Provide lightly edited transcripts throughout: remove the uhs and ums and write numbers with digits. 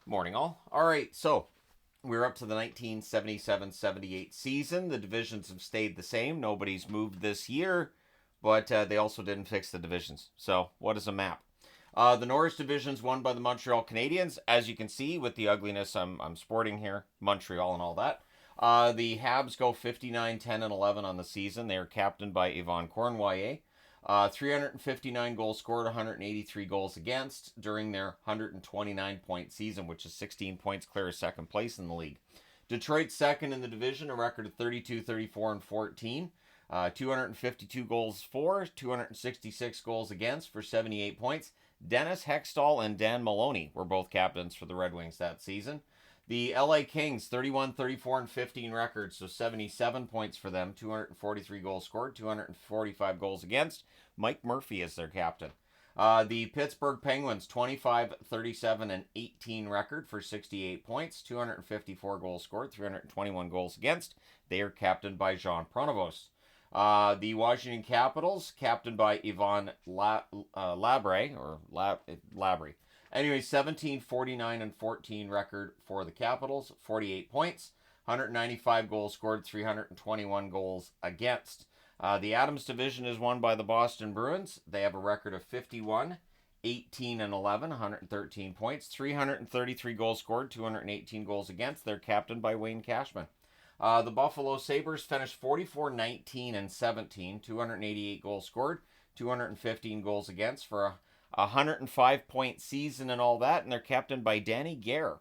Morning, all. All right, so we're up to the 1977-78 season. The divisions have stayed the same. Nobody's moved this year, but they also didn't fix the divisions. So, what is a map? The Norris division's won by the Montreal Canadiens, as you can see with the ugliness I'm sporting here, Montreal and all that. The Habs go 59, 10, and 11 on the season. They are captained by Yvon Cournoyer. 359 goals scored, 183 goals against during their 129-point season, which is 16 points clear of second place in the league. Detroit second in the division, a record of 32, 34, and 14. 252 goals for, 266 goals against for 78 points. Dennis Hextall and Dan Maloney were both captains for the Red Wings that season. The LA Kings, 31, 34, and 15 records, so 77 points for them, 243 goals scored, 245 goals against. Mike Murphy is their captain. The Pittsburgh Penguins, 25, 37, and 18 record for 68 points, 254 goals scored, 321 goals against. They are captained by Jean Pronovost. The Washington Capitals, captained by Yvon Labrie. Anyway, 17, 49, and 14 record for the Capitals, 48 points, 195 goals scored, 321 goals against. The Adams division is won by the Boston Bruins. They have a record of 51, 18, and 11, 113 points, 333 goals scored, 218 goals against. They're captained by Wayne Cashman. The Buffalo Sabres finished 44, 19, and 17, 288 goals scored, 215 goals against for a 105-point season and all that, and they're captained by Danny Gare.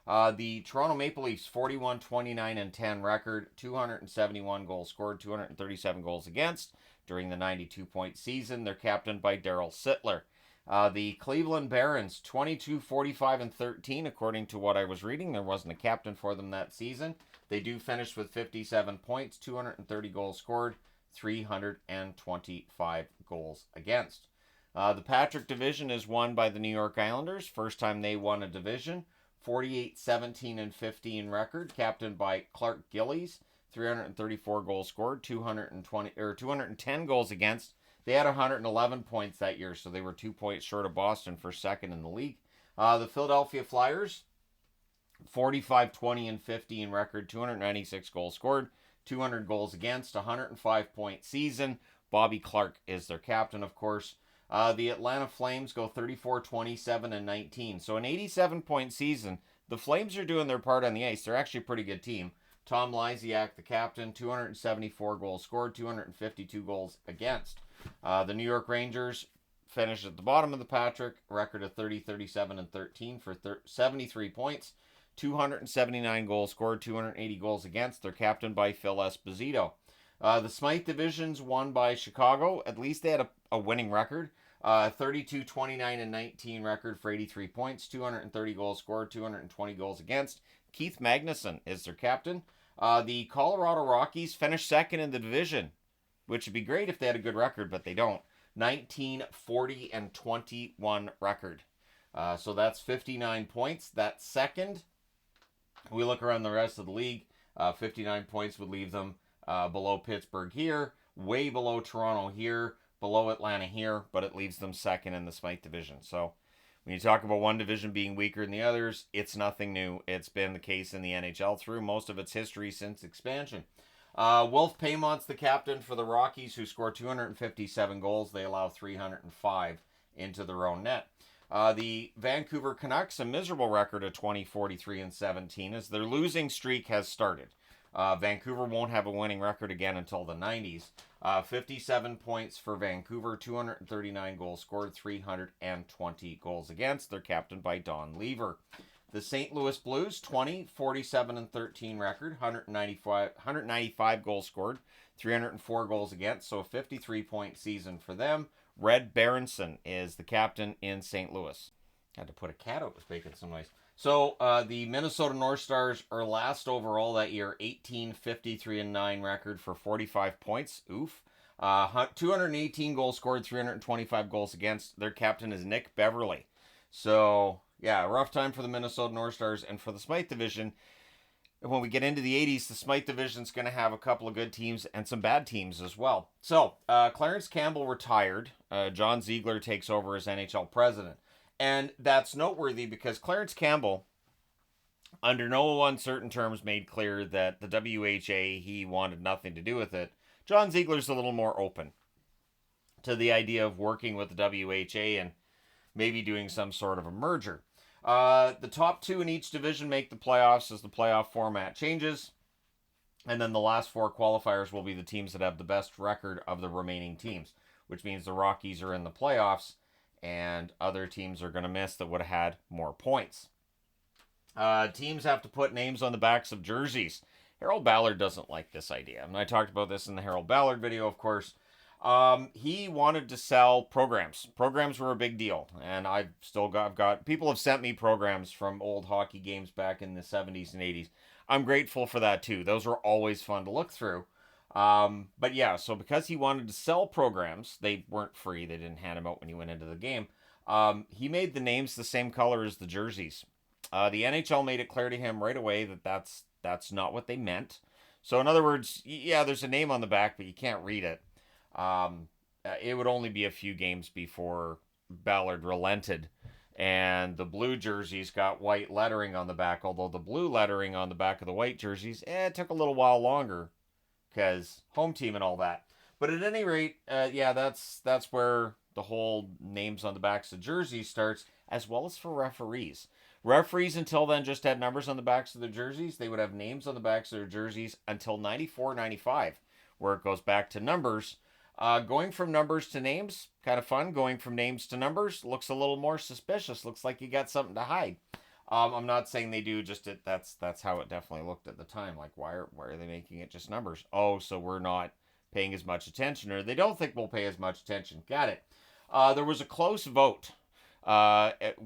The Toronto Maple Leafs, 41, 29, and 10 record, 271 goals scored, 237 goals against during the 92-point season. They're captained by Daryl Sittler. The Cleveland Barons, 22, 45, and 13, according to what I was reading. There wasn't a captain for them that season. They do finish with 57 points, 230 goals scored, 325 goals against. The Patrick division is won by the New York Islanders. First time they won a division. 48, 17, and 15 record, captained by Clark Gillies. 334 goals scored, 210 goals against. They had 111 points that year, so they were 2 points short of Boston for second in the league. The Philadelphia Flyers, 45, 20, and 15 record, 296 goals scored, 200 goals against, 105-point season. Bobby Clark is their captain, of course. The Atlanta Flames go 34, 27, and 19. So an 87-point season. The Flames are doing their part on the ice. They're actually a pretty good team. Tom Lysiak, the captain, 274 goals scored, 252 goals against. The New York Rangers finished at the bottom of the Patrick, record of 30, 37, and 13 for 73 points, 279 goals scored, 280 goals against. They're captained by Phil Esposito. The Smythe division's won by Chicago. At least they had a winning record. 32, 29, and 19 record for 83 points, 230 goals scored, 220 goals against. Keith Magnuson is their captain. The Colorado Rockies finished second in the division, which would be great if they had a good record, but they don't. 19, 40, and 21 record. So that's 59 points. That's second. We look around the rest of the league. 59 points would leave them below Pittsburgh here, way below Toronto here, below Atlanta here, but it leaves them second in the Smythe division. So when you talk about one division being weaker than the others, it's nothing new. It's been the case in the NHL through most of its history since expansion. Wolf Paymont's the captain for the Rockies, who scored 257 goals. They allow 305 into their own net. The Vancouver Canucks, a miserable record of 20, 43, and 17, as their losing streak has started. Vancouver won't have a winning record again until the 90s. 57 points for Vancouver, 239 goals scored, 320 goals against. They're captained by Don Lever. The St. Louis Blues, 20, 47, and 13 record, 195 goals scored, 304 goals against, so a 53-point season for them. Red Berenson is the captain in St. Louis. Had to put a cat out, it was making some noise. So the Minnesota North Stars are last overall that year, 18, 53, and 9 record for 45 points. Oof. 218 goals scored, 325 goals against. Their captain is Nick Beverly. So, yeah, rough time for the Minnesota North Stars. And for the Smythe division, when we get into the 80s, the Smythe division's going to have a couple of good teams and some bad teams as well. So, Clarence Campbell retired. John Ziegler takes over as NHL president. And that's noteworthy because Clarence Campbell under no uncertain terms made clear that the WHA, he wanted nothing to do with it. John Ziegler's a little more open to the idea of working with the WHA and maybe doing some sort of a merger. The top two in each division make the playoffs as the playoff format changes. And then the last four qualifiers will be the teams that have the best record of the remaining teams, which means the Rockies are in the playoffs and other teams are going to miss that would have had more points. Teams have to put names on the backs of jerseys. Harold Ballard doesn't like this idea. And I talked about this in the Harold Ballard video, of course. He wanted to sell programs. Programs were a big deal. And I've got people have sent me programs from old hockey games back in the 70s and 80s. I'm grateful for that too. Those were always fun to look through. But yeah, so because he wanted to sell programs, they weren't free. They didn't hand them out when you went into the game. He made the names the same color as the jerseys. The NHL made it clear to him right away that that's not what they meant. So in other words, yeah, there's a name on the back, but you can't read it. It would only be a few games before Ballard relented, and the blue jerseys got white lettering on the back. Although the blue lettering on the back of the white jerseys, it took a little while longer because home team and all that. But at any rate, yeah, that's where the whole names on the backs of jerseys starts, as well as for referees. Referees until then just had numbers on the backs of their jerseys. They would have names on the backs of their jerseys until 94, 95, where it goes back to numbers. Going from numbers to names, kind of fun. Going from names to numbers looks a little more suspicious. Looks like you got something to hide. I'm not saying they do. Just that's how it definitely looked at the time. Like why are they making it just numbers? Oh, so we're not paying as much attention, or they don't think we'll pay as much attention. Got it. There was a close vote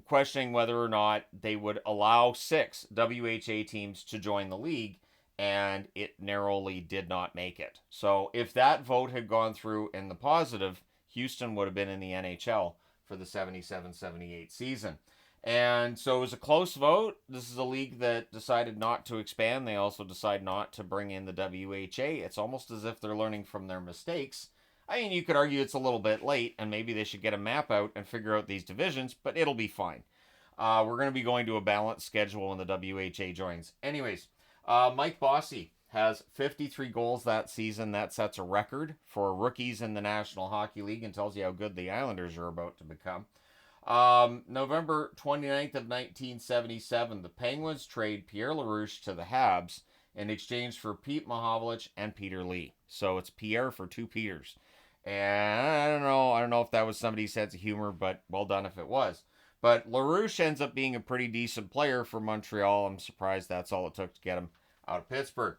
questioning whether or not they would allow 6 WHA teams to join the league, and it narrowly did not make it. So if that vote had gone through in the positive, Houston would have been in the NHL for the 77-78 season. And so it was a close vote. This is a league that decided not to expand. They also decide not to bring in the WHA. It's almost as if they're learning from their mistakes. I mean, you could argue it's a little bit late, and maybe they should get a map out and figure out these divisions, but it'll be fine. We're going to be going to a balanced schedule when the WHA joins. Anyways, Mike Bossy has 53 goals that season. That sets a record for rookies in the National Hockey League and tells you how good the Islanders are about to become. November 29th of 1977, the Penguins trade Pierre LaRouche to the Habs in exchange for Pete Mahovlich and Peter Lee. So it's Pierre for 2 Peters. And I don't know if that was somebody's sense of humor, but well done if it was. But LaRouche ends up being a pretty decent player for Montreal. I'm surprised that's all it took to get him out of Pittsburgh.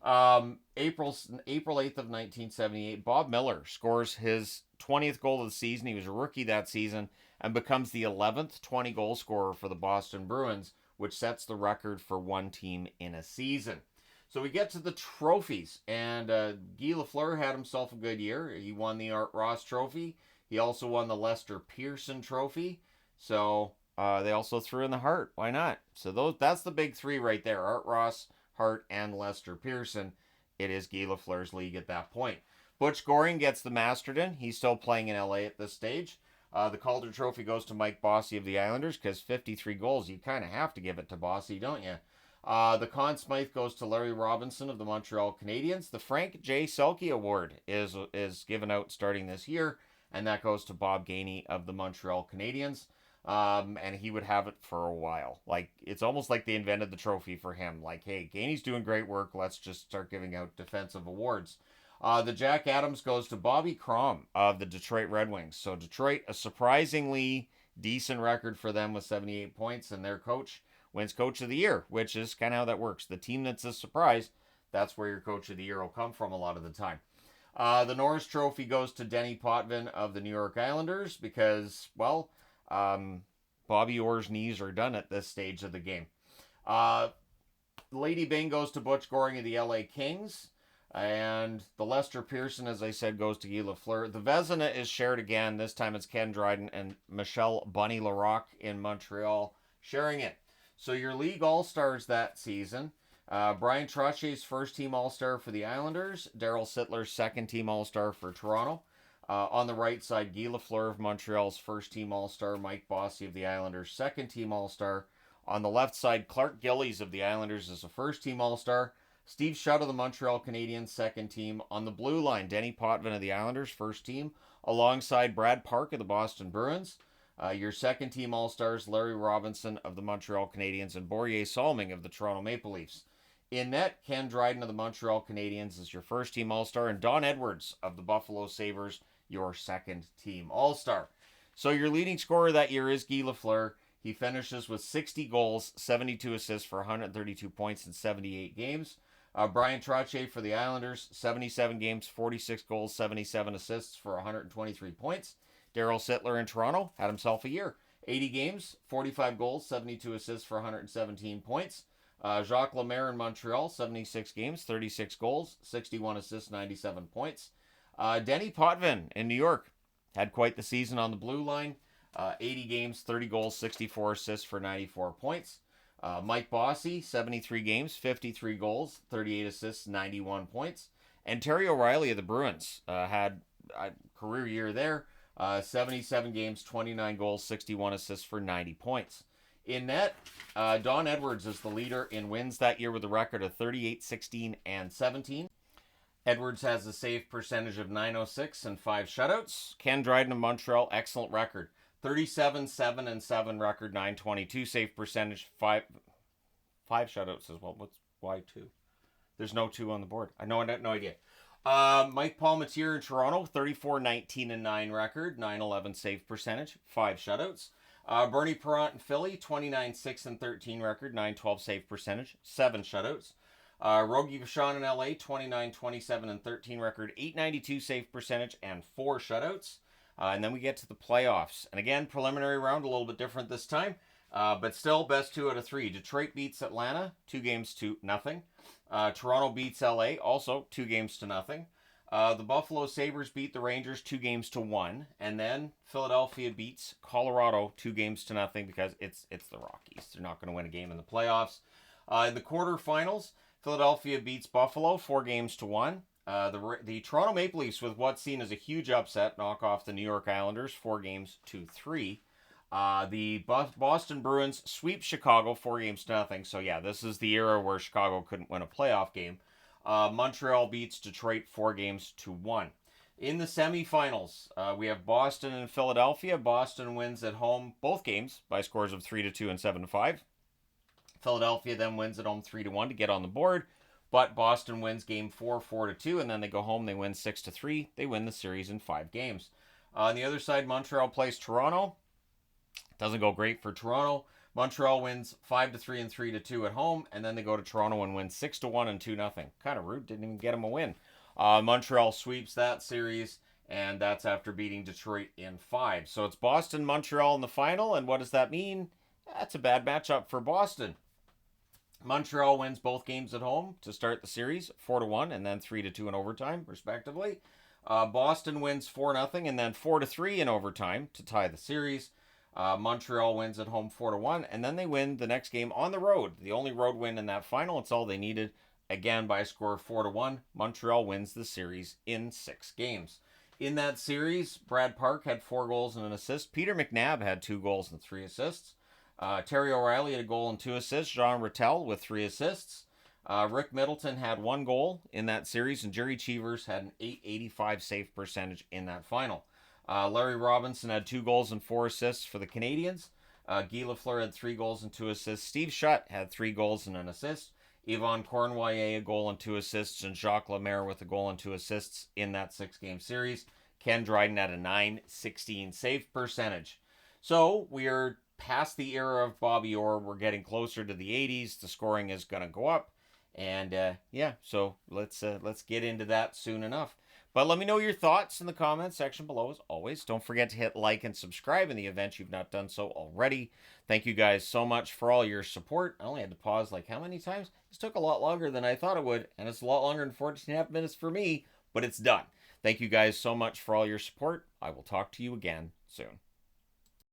April 8th of 1978, Bob Miller scores his 20th goal of the season. He was a rookie that season and becomes the 11th 20-goal scorer for the Boston Bruins, which sets the record for one team in a season. So we get to the trophies, and Guy Lafleur had himself a good year. He won the Art Ross Trophy. He also won the Lester Pearson Trophy. So they also threw in the Hart. Why not? So that's the big 3 right there. Art Ross, Hart, and Lester Pearson. It is Guy Lafleur's league at that point. Butch Goring gets the Masterton. He's still playing in LA at this stage. The Calder Trophy goes to Mike Bossy of the Islanders because 53 goals, you kind of have to give it to Bossy, don't you? The Conn Smythe goes to Larry Robinson of the Montreal Canadiens. The Frank J. Selke Award is given out starting this year, and that goes to Bob Gainey of the Montreal Canadiens. And he would have it for a while. Like, it's almost like they invented the trophy for him. Like, hey, Gainey's doing great work. Let's just start giving out defensive awards. The Jack Adams goes to Bobby Crom of the Detroit Red Wings. So Detroit, a surprisingly decent record for them with 78 points, and their coach wins Coach of the Year, which is kind of how that works. The team that's a surprise, that's where your Coach of the Year will come from a lot of the time. The Norris Trophy goes to Denny Potvin of the New York Islanders because, well, Bobby Orr's knees are done at this stage of the game. Lady Byng goes to Butch Goring of the LA Kings. And the Lester Pearson, as I said, goes to Guy Lafleur. The Vezina is shared again. This time it's Ken Dryden and Michelle Bunny Larocque in Montreal sharing it. So your league all-stars that season. Brian Trotier's first-team all-star for the Islanders. Daryl Sittler's second-team all-star for Toronto. On the right side, Guy Lafleur of Montreal's first-team all-star. Mike Bossy of the Islanders' second-team all-star. On the left side, Clark Gillies of the Islanders is a first-team All-Star. Steve Shutt of the Montreal Canadiens, second team. On the blue line, Denny Potvin of the Islanders, first team, alongside Brad Park of the Boston Bruins. Your second team All-Stars, Larry Robinson of the Montreal Canadiens and Borje Salming of the Toronto Maple Leafs. In net, Ken Dryden of the Montreal Canadiens is your first team All-Star, and Don Edwards of the Buffalo Sabres, your second team All-Star. So your leading scorer that year is Guy Lafleur. He finishes with 60 goals, 72 assists for 132 points in 78 games. Brian Trottier for the Islanders, 77 games, 46 goals, 77 assists for 123 points. Daryl Sittler in Toronto had himself a year. 80 games, 45 goals, 72 assists for 117 points. Jacques Lemaire in Montreal, 76 games, 36 goals, 61 assists, 97 points. Denny Potvin in New York had quite the season on the blue line. 80 games, 30 goals, 64 assists for 94 points. Mike Bossy, 73 games, 53 goals, 38 assists, 91 points. And Terry O'Reilly of the Bruins had a career year there. 77 games, 29 goals, 61 assists for 90 points. In net, Don Edwards is the leader in wins that year with a record of 38, 16, and 17. Edwards has a save percentage of .906 and 5 shutouts. Ken Dryden of Montreal, excellent record. 37, 7, and 7 record, .922 save percentage, 5 shutouts as well. Why 2? There's no 2 on the board. I know, no idea. Mike Palmateer in Toronto, 34, 19, and 9 record, .911 save percentage, 5 shutouts. Bernie Parent in Philly, 29, 6, and 13 record, .912 save percentage, 7 shutouts. Rogie Vachon in LA, 29, 27, and 13 record, .892 save percentage, and 4 shutouts. And then we get to the playoffs. And again, preliminary round, a little bit different this time. But still, best 2 out of 3. Detroit beats Atlanta, 2 games to nothing. Toronto beats LA, also 2 games to nothing. The Buffalo Sabres beat the Rangers 2 games to 1. And then Philadelphia beats Colorado 2 games to nothing because it's the Rockies. They're not going to win a game in the playoffs. In the quarterfinals, Philadelphia beats Buffalo 4 games to 1. The Toronto Maple Leafs, with what's seen as a huge upset, knock off the New York Islanders 4 games to 3. The Boston Bruins sweep Chicago 4 games to nothing. So yeah, this is the era where Chicago couldn't win a playoff game. Montreal beats Detroit 4 games to 1. In the semifinals, we have Boston and Philadelphia. Boston wins at home both games by scores of 3-2 and 7-5. Philadelphia then wins at home 3-1 to get on the board. But Boston wins game 4, 4-2, and then they go home, they win 6-3. They win the series in 5 games. On the other side, Montreal plays Toronto. Doesn't go great for Toronto. Montreal wins 5-3 and 3-2 at home, and then they go to Toronto and win 6-1 and 2-0. Kind of rude, didn't even get them a win. Montreal sweeps that series, and that's after beating Detroit in 5. So it's Boston, Montreal in the final, and what does that mean? That's a bad matchup for Boston. Montreal wins both games at home to start the series, 4-1 and then 3-2 in overtime, respectively. Boston wins 4-0 and then 4-3 in overtime to tie the series. Montreal wins at home 4-1, and then they win the next game on the road. The only road win in that final. It's all they needed. Again, by a score of 4-1, Montreal wins the series in 6 games. In that series, Brad Park had 4 goals and an assist. Peter McNabb had 2 goals and 3 assists. Terry O'Reilly had a goal and 2 assists. Jean Rattel with 3 assists. Rick Middleton had 1 goal in that series, and Jerry Cheevers had an .885 save percentage in that final. Larry Robinson had 2 goals and 4 assists for the Canadiens. Guy Lafleur had 3 goals and 2 assists. Steve Shutt had 3 goals and an assist. Yvon Cornwallier a goal and 2 assists, and Jacques Lemaire with a goal and 2 assists in that 6-game series. Ken Dryden had a .916 save percentage. So we are past the era of Bobby Orr. We're getting closer to the 80s. The scoring is going to go up. And so let's get into that soon enough. But let me know your thoughts in the comments section below as always. Don't forget to hit like and subscribe in the event you've not done so already. Thank you guys so much for all your support. I only had to pause like how many times? This took a lot longer than I thought it would, and it's a lot longer than 14.5 minutes for me, but it's done. Thank you guys so much for all your support. I will talk to you again soon.